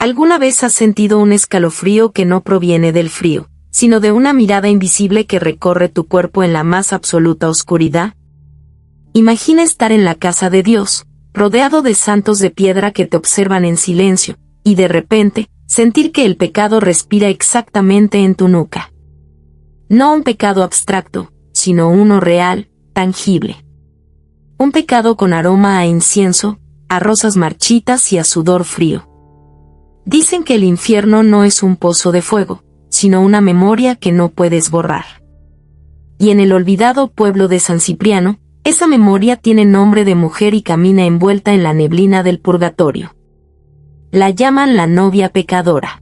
¿Alguna vez has sentido un escalofrío que no proviene del frío, sino de una mirada invisible que recorre tu cuerpo en la más absoluta oscuridad? Imagina estar en la casa de Dios, rodeado de santos de piedra que te observan en silencio, y de repente, sentir que el pecado respira exactamente en tu nuca. No un pecado abstracto, sino uno real, tangible. Un pecado con aroma a incienso, a rosas marchitas y a sudor frío. Dicen que el infierno no es un pozo de fuego, sino una memoria que no puedes borrar. Y en el olvidado pueblo de San Cipriano, esa memoria tiene nombre de mujer y camina envuelta en la neblina del purgatorio. La llaman la novia pecadora.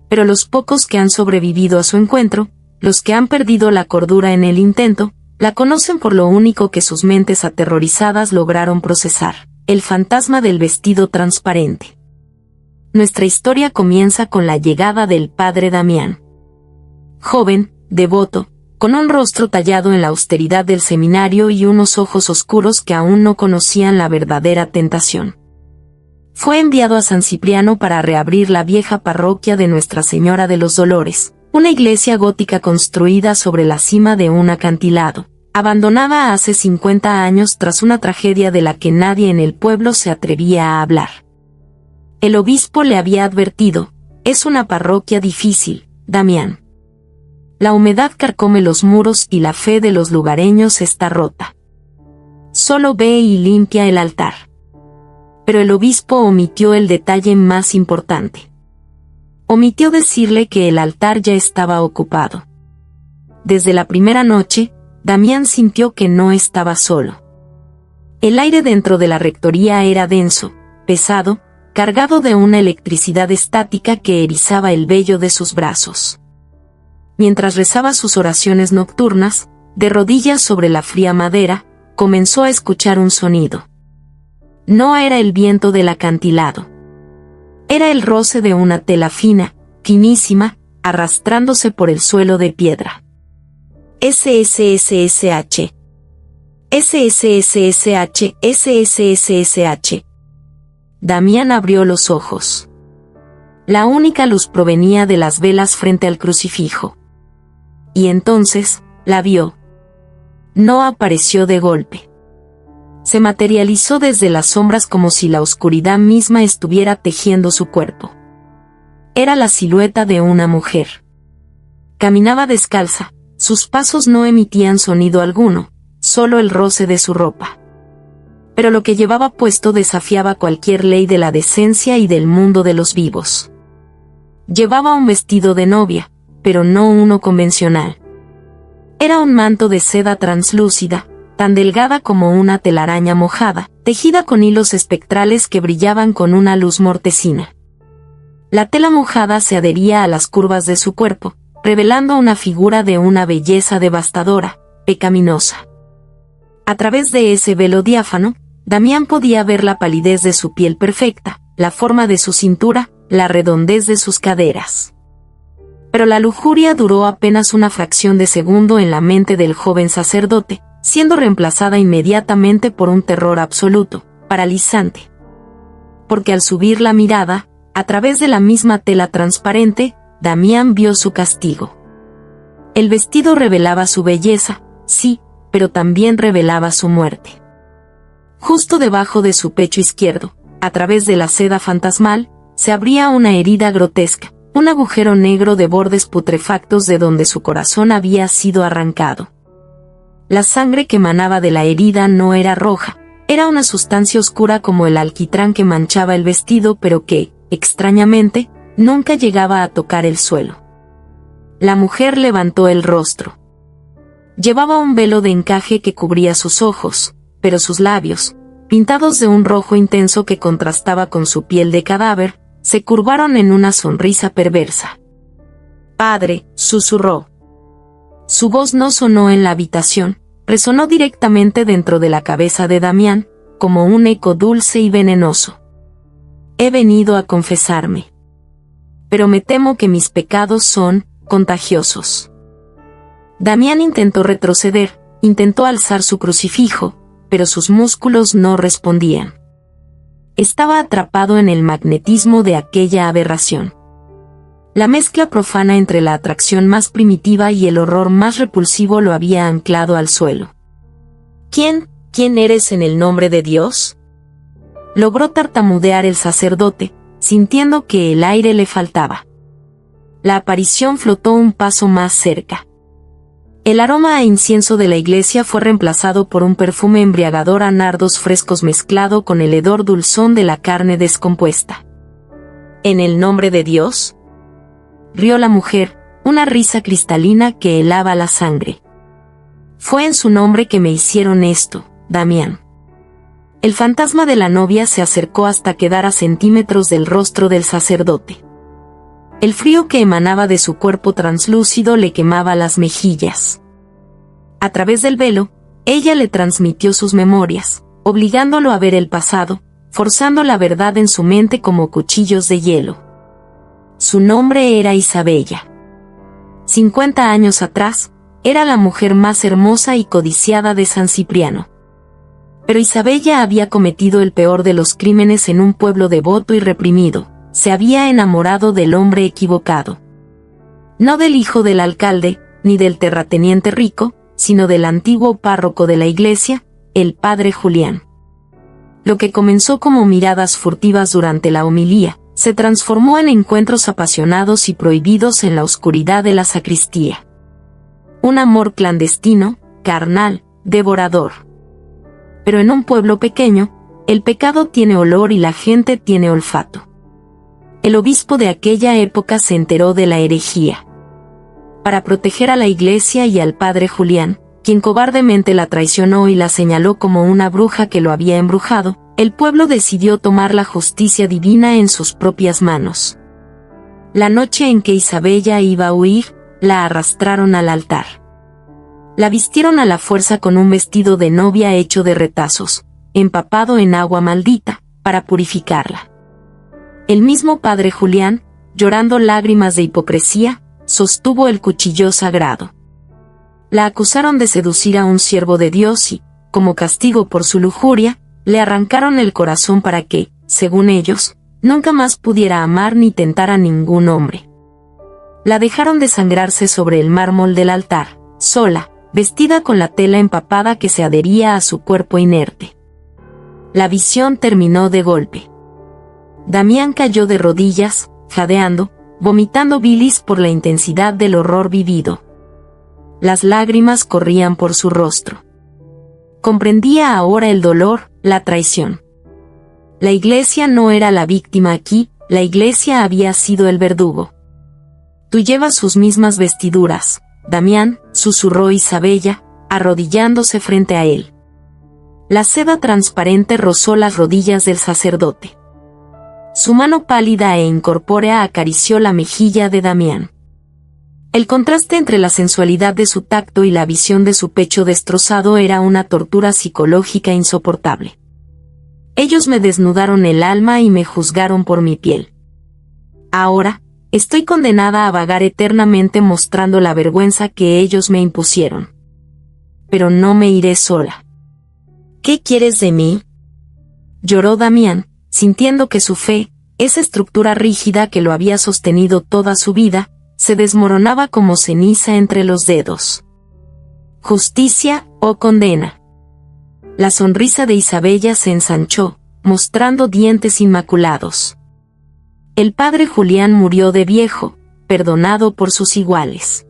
Pero los pocos que han sobrevivido a su encuentro, los que han perdido la cordura en el intento, la conocen por lo único que sus mentes aterrorizadas lograron procesar, el fantasma del vestido transparente. Nuestra historia comienza con la llegada del padre Damián. Joven, devoto, con un rostro tallado en la austeridad del seminario y unos ojos oscuros que aún no conocían la verdadera tentación. Fue enviado a San Cipriano para reabrir la vieja parroquia de Nuestra Señora de los Dolores, una iglesia gótica construida sobre la cima de un acantilado, abandonada hace 50 años tras una tragedia de la que nadie en el pueblo se atrevía a hablar. El obispo le había advertido: es una parroquia difícil, Damián. La humedad carcome los muros y la fe de los lugareños está rota. Solo ve y limpia el altar. Pero el obispo omitió el detalle más importante. Omitió decirle que el altar ya estaba ocupado. Desde la primera noche, Damián sintió que no estaba solo. El aire dentro de la rectoría era denso, pesado, cargado de una electricidad estática que erizaba el vello de sus brazos. Mientras rezaba sus oraciones nocturnas, de rodillas sobre la fría madera, comenzó a escuchar un sonido. No era el viento del acantilado. Era el roce de una tela fina, finísima, arrastrándose por el suelo de piedra. SSSSH. SSSSH. SSSSH. Damián abrió los ojos. La única luz provenía de las velas frente al crucifijo. Y entonces, la vio. No apareció de golpe. Se materializó desde las sombras como si la oscuridad misma estuviera tejiendo su cuerpo. Era la silueta de una mujer. Caminaba descalza, sus pasos no emitían sonido alguno, solo el roce de su ropa. Pero lo que llevaba puesto desafiaba cualquier ley de la decencia y del mundo de los vivos. Llevaba un vestido de novia, pero no uno convencional. Era un manto de seda translúcida, tan delgada como una telaraña mojada, tejida con hilos espectrales que brillaban con una luz mortecina. La tela mojada se adhería a las curvas de su cuerpo, revelando una figura de una belleza devastadora, pecaminosa. A través de ese velo diáfano, Damián podía ver la palidez de su piel perfecta, la forma de su cintura, la redondez de sus caderas. Pero la lujuria duró apenas una fracción de segundo en la mente del joven sacerdote, siendo reemplazada inmediatamente por un terror absoluto, paralizante. Porque al subir la mirada, a través de la misma tela transparente, Damián vio su castigo. El vestido revelaba su belleza, sí, pero también revelaba su muerte. Justo debajo de su pecho izquierdo, a través de la seda fantasmal, se abría una herida grotesca, un agujero negro de bordes putrefactos de donde su corazón había sido arrancado. La sangre que emanaba de la herida no era roja, era una sustancia oscura como el alquitrán que manchaba el vestido pero que, extrañamente, nunca llegaba a tocar el suelo. La mujer levantó el rostro. Llevaba un velo de encaje que cubría sus ojos, pero sus labios, pintados de un rojo intenso que contrastaba con su piel de cadáver, se curvaron en una sonrisa perversa. «Padre», susurró. Su voz no sonó en la habitación, resonó directamente dentro de la cabeza de Damián, como un eco dulce y venenoso. «He venido a confesarme. Pero me temo que mis pecados son contagiosos». Damián intentó retroceder, intentó alzar su crucifijo, pero sus músculos no respondían. estaba atrapado en el magnetismo de aquella aberración. La mezcla profana entre la atracción más primitiva y el horror más repulsivo lo había anclado al suelo. ¿Quién eres en el nombre de Dios?, logró tartamudear el sacerdote, sintiendo que el aire le faltaba. La aparición flotó un paso más cerca. El aroma a incienso de la iglesia fue reemplazado por un perfume embriagador a nardos frescos mezclado con el hedor dulzón de la carne descompuesta. ¿En el nombre de Dios?, rió la mujer, una risa cristalina que helaba la sangre. Fue en su nombre que me hicieron esto, Damián. El fantasma de la novia se acercó hasta quedar a centímetros del rostro del sacerdote. El frío que emanaba de su cuerpo translúcido le quemaba las mejillas. A través del velo, ella le transmitió sus memorias, obligándolo a ver el pasado, forzando la verdad en su mente como cuchillos de hielo. Su nombre era Isabella. 50 años atrás, era la mujer más hermosa y codiciada de San Cipriano. Pero Isabella había cometido el peor de los crímenes en un pueblo devoto y reprimido. Se había enamorado del hombre equivocado. No del hijo del alcalde, ni del terrateniente rico, sino del antiguo párroco de la iglesia, el padre Julián. Lo que comenzó como miradas furtivas durante la homilía, se transformó en encuentros apasionados y prohibidos en la oscuridad de la sacristía. Un amor clandestino, carnal, devorador. Pero en un pueblo pequeño, el pecado tiene olor y la gente tiene olfato. El obispo de aquella época se enteró de la herejía. Para proteger a la iglesia y al padre Julián, quien cobardemente la traicionó y la señaló como una bruja que lo había embrujado, el pueblo decidió tomar la justicia divina en sus propias manos. La noche en que Isabella iba a huir, la arrastraron al altar. La vistieron a la fuerza con un vestido de novia hecho de retazos, empapado en agua maldita, para purificarla. El mismo padre Julián, llorando lágrimas de hipocresía, sostuvo el cuchillo sagrado. La acusaron de seducir a un siervo de Dios y, como castigo por su lujuria, le arrancaron el corazón para que, según ellos, nunca más pudiera amar ni tentar a ningún hombre. La dejaron desangrarse sobre el mármol del altar, sola, vestida con la tela empapada que se adhería a su cuerpo inerte. La visión terminó de golpe. Damián cayó de rodillas, jadeando, vomitando bilis por la intensidad del horror vivido. Las lágrimas corrían por su rostro. Comprendía ahora el dolor, la traición. La iglesia no era la víctima aquí, la iglesia había sido el verdugo. Tú llevas sus mismas vestiduras, Damián, susurró Isabella, arrodillándose frente a él. La seda transparente rozó las rodillas del sacerdote. Su mano pálida e incorpórea acarició la mejilla de Damián. El contraste entre la sensualidad de su tacto y la visión de su pecho destrozado era una tortura psicológica insoportable. Ellos me desnudaron el alma y me juzgaron por mi piel. Ahora, estoy condenada a vagar eternamente mostrando la vergüenza que ellos me impusieron. Pero no me iré sola. ¿Qué quieres de mí?, lloró Damián, sintiendo que su fe, esa estructura rígida que lo había sostenido toda su vida, se desmoronaba como ceniza entre los dedos. ¿Justicia o condena? La sonrisa de Isabella se ensanchó, mostrando dientes inmaculados. El padre Julián murió de viejo, perdonado por sus iguales.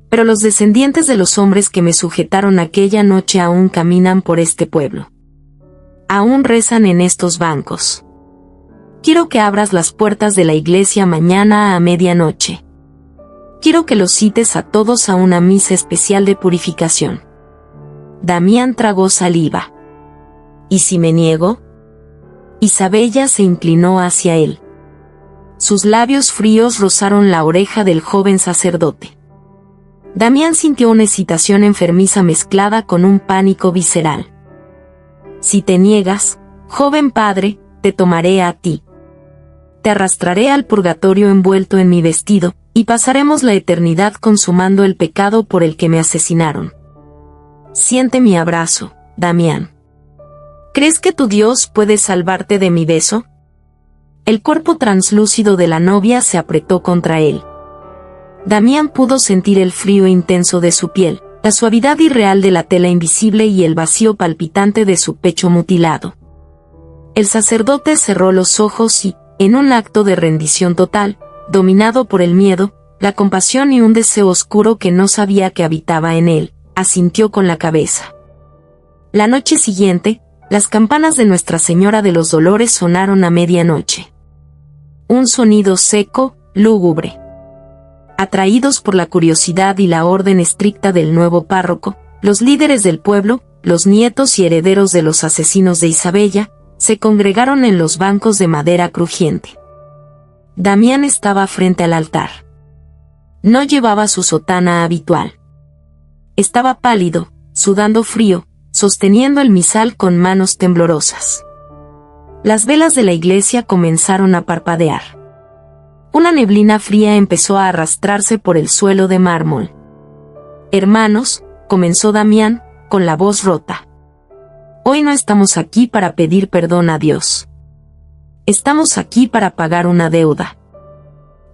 Pero los descendientes de los hombres que me sujetaron aquella noche aún caminan por este pueblo. Aún rezan en estos bancos. Quiero que abras las puertas de la iglesia mañana a medianoche. Quiero que los cites a todos a una misa especial de purificación. Damián tragó saliva. ¿Y si me niego? Isabella se inclinó hacia él. Sus labios fríos rozaron la oreja del joven sacerdote. Damián sintió una excitación enfermiza mezclada con un pánico visceral. Si te niegas, joven padre, te tomaré a ti. Te arrastraré al purgatorio envuelto en mi vestido, y pasaremos la eternidad consumando el pecado por el que me asesinaron. Siente mi abrazo, Damián. ¿Crees que tu Dios puede salvarte de mi beso? El cuerpo translúcido de la novia se apretó contra él. Damián pudo sentir el frío intenso de su piel, la suavidad irreal de la tela invisible y el vacío palpitante de su pecho mutilado. El sacerdote cerró los ojos y, en un acto de rendición total, dominado por el miedo, la compasión y un deseo oscuro que no sabía que habitaba en él, asintió con la cabeza. La noche siguiente, las campanas de Nuestra Señora de los Dolores sonaron a medianoche. Un sonido seco, lúgubre. Atraídos por la curiosidad y la orden estricta del nuevo párroco, los líderes del pueblo, los nietos y herederos de los asesinos de Isabella, se congregaron en los bancos de madera crujiente. Damián estaba frente al altar. No llevaba su sotana habitual. Estaba pálido, sudando frío, sosteniendo el misal con manos temblorosas. Las velas de la iglesia comenzaron a parpadear. Una neblina fría empezó a arrastrarse por el suelo de mármol. «Hermanos», comenzó Damián, con la voz rota. «Hoy no estamos aquí para pedir perdón a Dios. Estamos aquí para pagar una deuda».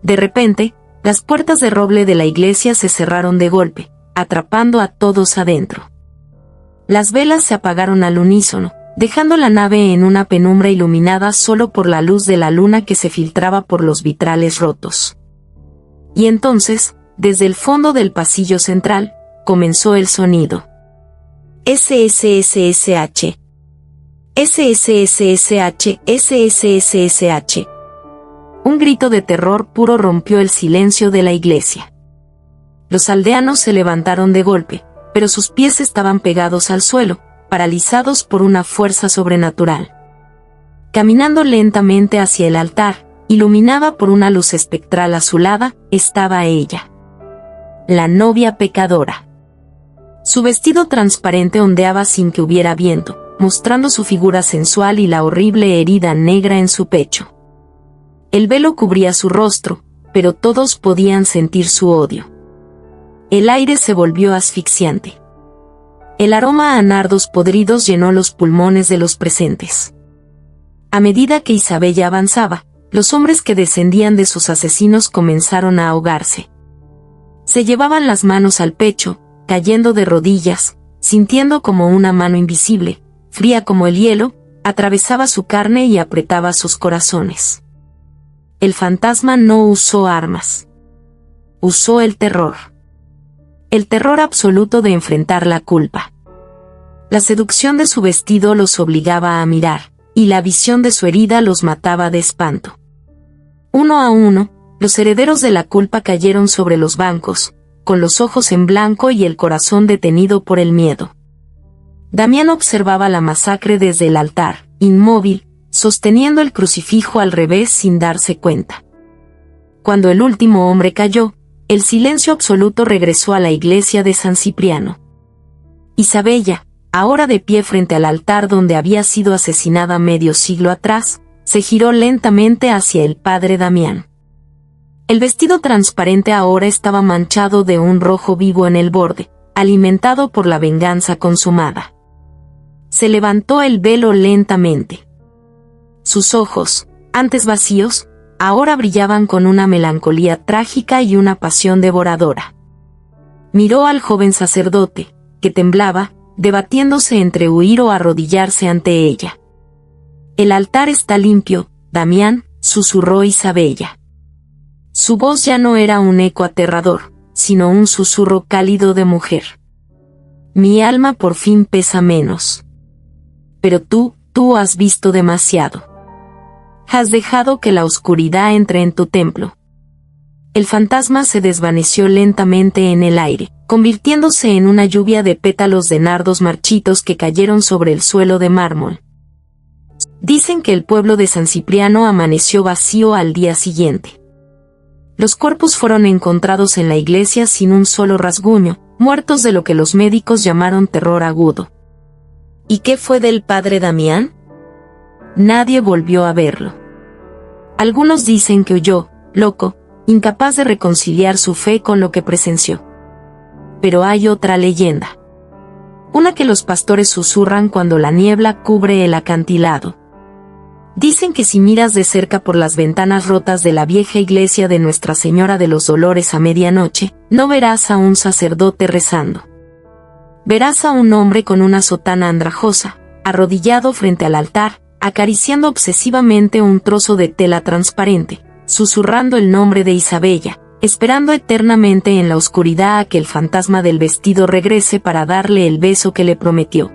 De repente, las puertas de roble de la iglesia se cerraron de golpe, atrapando a todos adentro. Las velas se apagaron al unísono, dejando la nave en una penumbra iluminada solo por la luz de la luna que se filtraba por los vitrales rotos. Y entonces, desde el fondo del pasillo central, comenzó el sonido. SSSSH. SSSSH. SSSSH. Un grito de terror puro rompió el silencio de la iglesia. Los aldeanos se levantaron de golpe, pero sus pies estaban pegados al suelo, paralizados por una fuerza sobrenatural. Caminando lentamente hacia el altar, iluminada por una luz espectral azulada, estaba ella. La novia pecadora. Su vestido transparente ondeaba sin que hubiera viento, mostrando su figura sensual y la horrible herida negra en su pecho. El velo cubría su rostro, pero todos podían sentir su odio. El aire se volvió asfixiante. El aroma a nardos podridos llenó los pulmones de los presentes. A medida que Isabella avanzaba, los hombres que descendían de sus asesinos comenzaron a ahogarse. Se llevaban las manos al pecho, cayendo de rodillas, sintiendo como una mano invisible, fría como el hielo, atravesaba su carne y apretaba sus corazones. El fantasma no usó armas. Usó el terror. El terror absoluto de enfrentar la culpa. La seducción de su vestido los obligaba a mirar, y la visión de su herida los mataba de espanto. Uno a uno, los herederos de la culpa cayeron sobre los bancos, con los ojos en blanco y el corazón detenido por el miedo. Damián observaba la masacre desde el altar, inmóvil, sosteniendo el crucifijo al revés sin darse cuenta. Cuando el último hombre cayó, el silencio absoluto regresó a la iglesia de San Cipriano. Isabella, ahora de pie frente al altar donde había sido asesinada medio siglo atrás, se giró lentamente hacia el padre Damián. El vestido transparente ahora estaba manchado de un rojo vivo en el borde, alimentado por la venganza consumada. Se levantó el velo lentamente. Sus ojos, antes vacíos, ahora brillaban con una melancolía trágica y una pasión devoradora. Miró al joven sacerdote, que temblaba, debatiéndose entre huir o arrodillarse ante ella. «El altar está limpio, Damián», susurró Isabella. Su voz ya no era un eco aterrador, sino un susurro cálido de mujer. «Mi alma por fin pesa menos. Pero tú has visto demasiado. Has dejado que la oscuridad entre en tu templo». El fantasma se desvaneció lentamente en el aire, convirtiéndose en una lluvia de pétalos de nardos marchitos que cayeron sobre el suelo de mármol. Dicen que el pueblo de San Cipriano amaneció vacío al día siguiente. Los cuerpos fueron encontrados en la iglesia sin un solo rasguño, muertos de lo que los médicos llamaron terror agudo. ¿Y qué fue del padre Damián? Nadie volvió a verlo. Algunos dicen que huyó, loco, incapaz de reconciliar su fe con lo que presenció. Pero hay otra leyenda. una que los pastores susurran cuando la niebla cubre el acantilado. Dicen que si miras de cerca por las ventanas rotas de la vieja iglesia de Nuestra Señora de los Dolores a medianoche, no verás a un sacerdote rezando. Verás a un hombre con una sotana andrajosa, arrodillado frente al altar, acariciando obsesivamente un trozo de tela transparente, susurrando el nombre de Isabella, esperando eternamente en la oscuridad a que el fantasma del vestido regrese para darle el beso que le prometió.